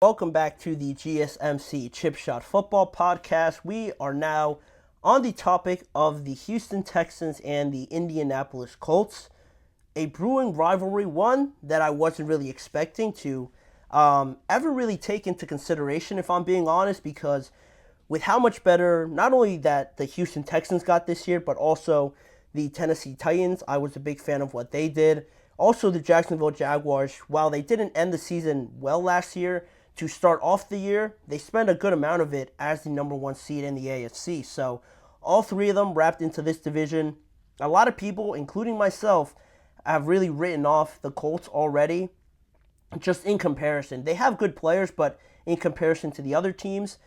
Welcome back to the GSMC Chip Shot Football Podcast. We are now on the topic of the Houston Texans and the Indianapolis Colts. A brewing rivalry, one that I wasn't really expecting to ever really take into consideration, if I'm being honest, because with how much better not only that the Houston Texans got this year, but also the Tennessee Titans, I was a big fan of what they did. Also, the Jacksonville Jaguars, while they didn't end the season well last year, to start off the year, they spent a good amount of it as the number one seed in the AFC. So all three of them wrapped into this division. A lot of people, including myself, have really written off the Colts already, just in comparison. They have good players, but in comparison to the other teams,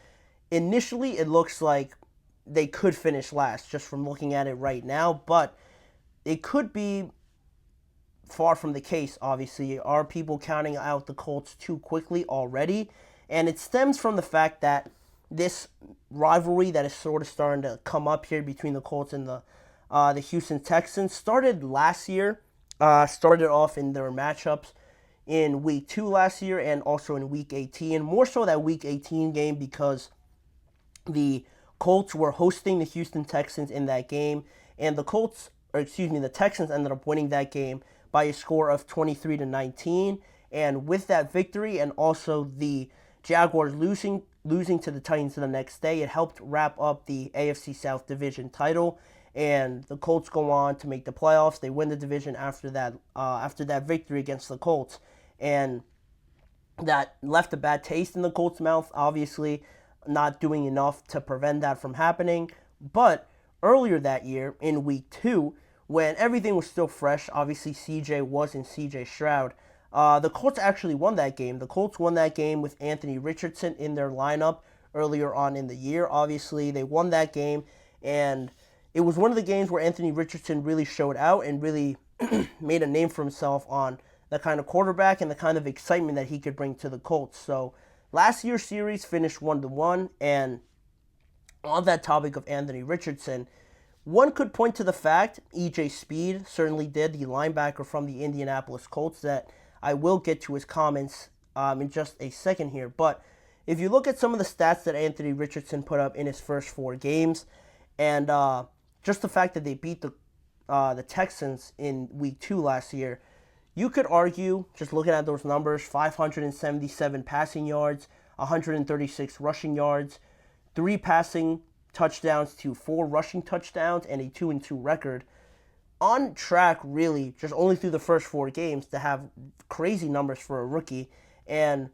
initially it looks like they could finish last just from looking at it right now, but it could be far from the case, obviously. Are people counting out the Colts too quickly already? And it stems from the fact that this rivalry that is sort of starting to come up here between the Colts and the Houston Texans started last year. Started off in their matchups in Week 2 last year and also in Week 18. More so that Week 18 game because the Colts were hosting the Houston Texans in that game, and the Texans ended up winning that game by a score of 23-19. And with that victory and also the Jaguars losing to the Titans the next day, it helped wrap up the AFC South Division title. And the Colts go on to make the playoffs. They win the division after that victory against the Colts, and that left a bad taste in the Colts' mouth. Obviously, not doing enough to prevent that from happening. But earlier that year in Week 2, when everything was still fresh, obviously CJ wasn't CJ Stroud. The Colts actually won that game. The Colts won that game with Anthony Richardson in their lineup earlier on in the year. Obviously, they won that game, and it was one of the games where Anthony Richardson really showed out and really made a name for himself on the kind of quarterback and the kind of excitement that he could bring to the Colts. So last year's series finished 1-1, and on that topic of Anthony Richardson, one could point to the fact E.J. Speed certainly did, the linebacker from the Indianapolis Colts, that I will get to his comments in just a second here. But if you look at some of the stats that Anthony Richardson put up in his first 4 games, and just the fact that they beat the Texans in Week 2 last year, you could argue, just looking at those numbers, 577 passing yards, 136 rushing yards, 3 passing touchdowns to 4 rushing touchdowns, and a 2-2 record. On track, really, just only through the first 4 games to have crazy numbers for a rookie. And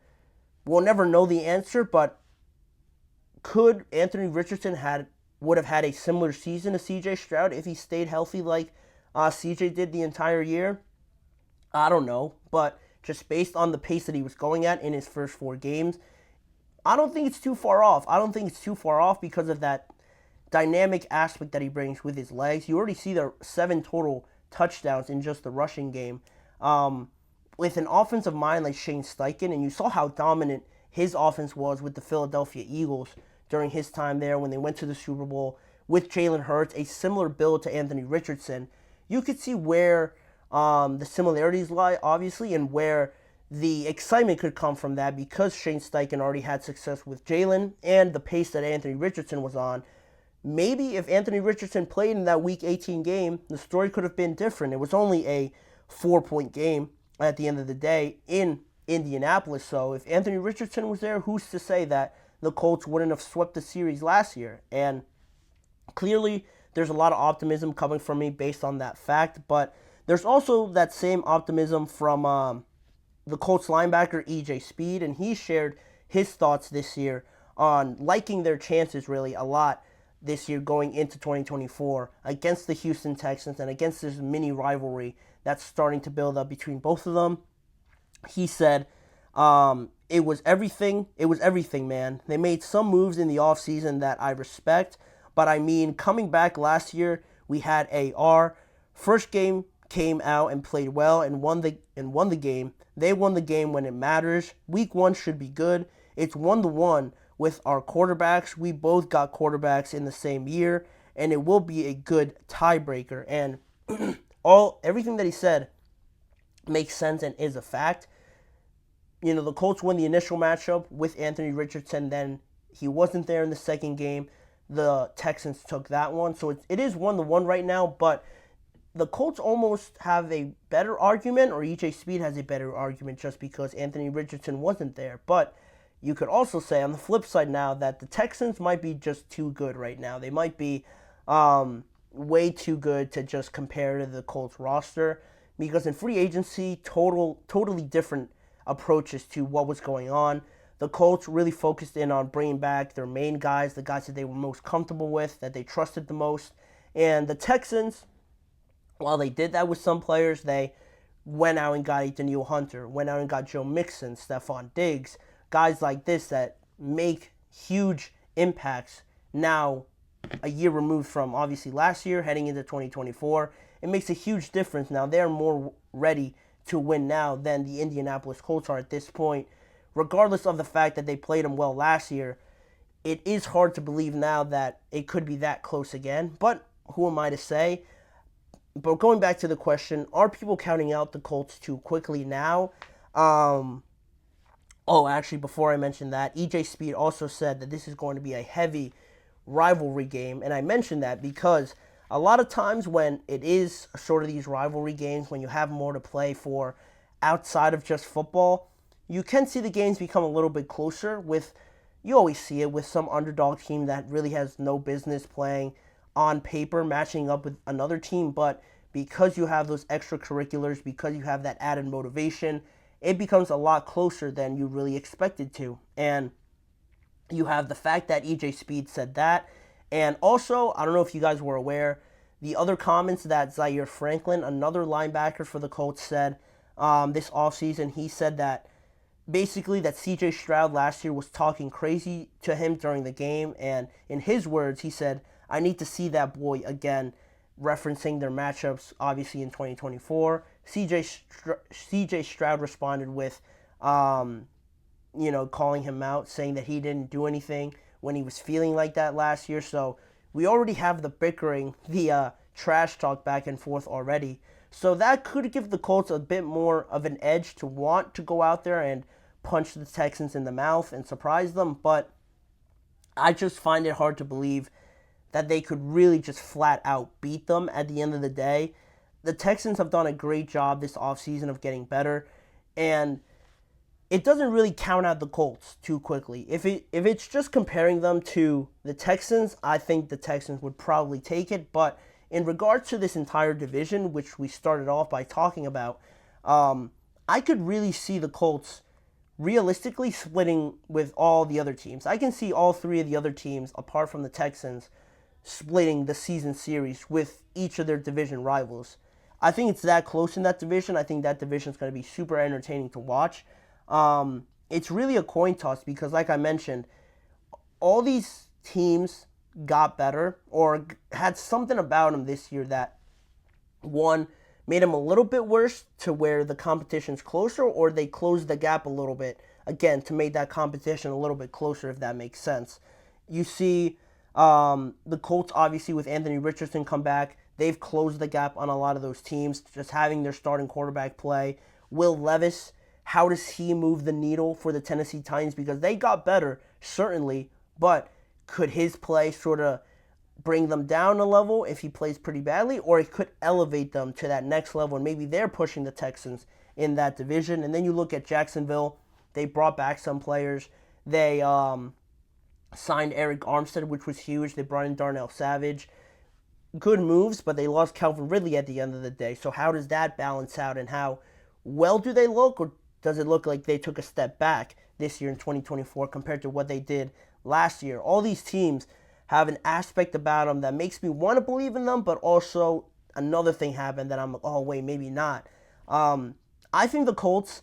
we'll never know the answer, but could Anthony Richardson would have had a similar season to CJ Stroud if he stayed healthy like CJ did the entire year? I don't know, but just based on the pace that he was going at in his first 4 games, I don't think it's too far off. I don't think it's too far off because of that dynamic aspect that he brings with his legs. You already see the 7 total touchdowns in just the rushing game. With an offensive mind like Shane Steichen, and you saw how dominant his offense was with the Philadelphia Eagles during his time there when they went to the Super Bowl with Jalen Hurts, a similar build to Anthony Richardson. You could see where the similarities lie, obviously, and where the excitement could come from that because Shane Steichen already had success with Jalen and the pace that Anthony Richardson was on. Maybe if Anthony Richardson played in that Week 18 game, the story could have been different. It was only a 4-point game at the end of the day in Indianapolis. So if Anthony Richardson was there, who's to say that the Colts wouldn't have swept the series last year? And clearly, there's a lot of optimism coming from me based on that fact. But there's also that same optimism from the Colts linebacker E.J. Speed, and he shared his thoughts this year on liking their chances really a lot this year going into 2024 against the Houston Texans and against this mini rivalry that's starting to build up between both of them. He said, it was everything. It was everything, man. They made some moves in the offseason that I respect, but I mean, coming back last year, we had AR. First game came out and played well and won the game. They won the game when it matters. Week 1 should be good. It's 1-1 with our quarterbacks. We both got quarterbacks in the same year, and it will be a good tiebreaker. And everything that he said makes sense and is a fact. the Colts win the initial matchup with Anthony Richardson. Then he wasn't there in the second game. The Texans took that one. So it is 1-1 right now, but the Colts almost have a better argument, or EJ Speed has a better argument just because Anthony Richardson wasn't there. But you could also say on the flip side now that the Texans might be just too good right now. They might be way too good to just compare to the Colts roster, because in free agency, totally different approaches to what was going on. The Colts really focused in on bringing back their main guys, the guys that they were most comfortable with, that they trusted the most. And the Texans, while they did that with some players, they went out and got Danielle Hunter, went out and got Joe Mixon, Stephon Diggs, guys like this that make huge impacts now, a year removed from obviously last year, heading into 2024. It makes a huge difference now. They're more ready to win now than the Indianapolis Colts are at this point. Regardless of the fact that they played them well last year, it is hard to believe now that it could be that close again. But who am I to say? But going back to the question, are people counting out the Colts too quickly now? Actually, before I mention that, EJ Speed also said that this is going to be a heavy rivalry game. And I mentioned that because a lot of times when it is sort of these rivalry games, when you have more to play for outside of just football, you can see the games become a little bit closer with, you always see it with some underdog team that really has no business playing on paper, matching up with another team. But because you have those extracurriculars, because you have that added motivation, it becomes a lot closer than you really expected to. And you have the fact that EJ Speed said that. And also, I don't know if you guys were aware, the other comments that Zaire Franklin, another linebacker for the Colts, said this offseason. He said that basically that CJ Stroud last year was talking crazy to him during the game. And in his words, he said, "I need to see that boy again," referencing their matchups, obviously, in 2024. CJ Stroud responded with, calling him out, saying that he didn't do anything when he was feeling like that last year. So we already have the bickering, the trash talk back and forth already. So that could give the Colts a bit more of an edge to want to go out there and punch the Texans in the mouth and surprise them. But I just find it hard to believe that they could really just flat out beat them at the end of the day. The Texans have done a great job this offseason of getting better, and it doesn't really count out the Colts too quickly. If it's just comparing them to the Texans, I think the Texans would probably take it. But in regards to this entire division, which we started off by talking about, I could really see the Colts realistically splitting with all the other teams. I can see all three of the other teams, apart from the Texans, splitting the season series with each of their division rivals. I think it's that close in that division. I think that division is going to be super entertaining to watch. It's really a coin toss because, like I mentioned, all these teams got better or had something about them this year that, one, made them a little bit worse to where the competition's closer, or they closed the gap a little bit, again, to make that competition a little bit closer, if that makes sense. You see the Colts, obviously, with Anthony Richardson come back, they've closed the gap on a lot of those teams, just having their starting quarterback play. Will Levis, how does he move the needle for the Tennessee Titans? Because they got better, certainly, but could his play sort of bring them down a level if he plays pretty badly, or it could elevate them to that next level, and maybe they're pushing the Texans in that division. And then you look at Jacksonville, they brought back some players. They signed Eric Armstead, which was huge. They brought in Darnell Savage. Good moves, but they lost Calvin Ridley at the end of the day. So how does that balance out, and how well do they look, or does it look like they took a step back this year in 2024 compared to what they did last year? All these teams have an aspect about them that makes me want to believe in them, but also another thing happened that I'm like, oh, wait, maybe not. I think the Colts,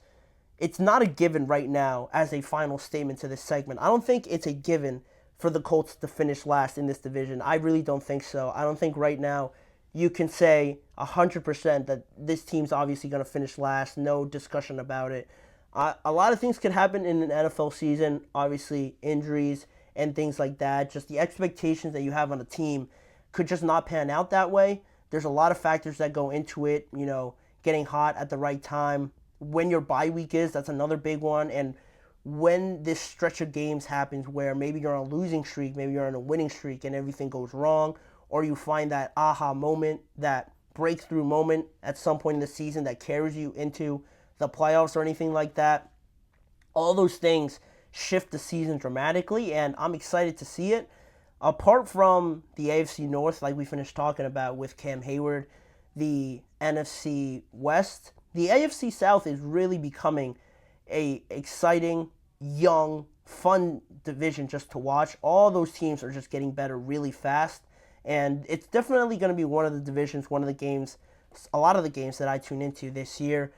it's not a given right now as a final statement to this segment. I don't think it's a given for the Colts to finish last in this division. I really don't think so. I don't think right now you can say 100% that this team's obviously going to finish last. No discussion about it. A lot of things can happen in an NFL season. Obviously, injuries and things like that. Just the expectations that you have on a team could just not pan out that way. There's a lot of factors that go into it. Getting hot at the right time when your bye week is. That's another big one. And when this stretch of games happens where maybe you're on a losing streak, maybe you're on a winning streak and everything goes wrong, or you find that aha moment, that breakthrough moment at some point in the season that carries you into the playoffs or anything like that, all those things shift the season dramatically, and I'm excited to see it. Apart from the AFC North, like we finished talking about with Cam Hayward, the NFC West, the AFC South is really becoming a exciting, young, fun division just to watch. All those teams are just getting better really fast, and it's definitely going to be one of the divisions, one of the games, a lot of the games that I tune into this year.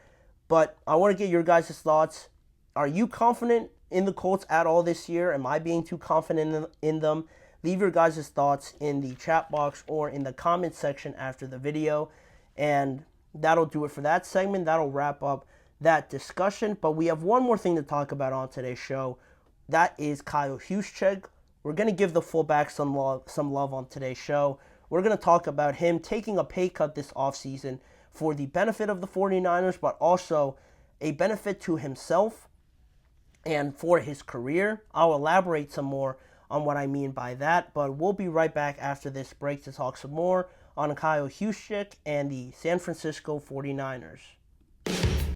But I want to get your guys' thoughts. Are you confident in the Colts at all this year? Am I being too confident in them? Leave your guys' thoughts in the chat box or in the comment section after the video. And that'll do it for that segment. That'll wrap up that discussion. But we have one more thing to talk about on today's show. That is Kyle Juszczyk. We're going to give the fullback some love on today's show. We're going to talk about him taking a pay cut this offseason for the benefit of the 49ers, but also a benefit to himself and for his career. I'll elaborate some more on what I mean by that, but we'll be right back after this break to talk some more on Kyle Juszczyk and the San Francisco 49ers.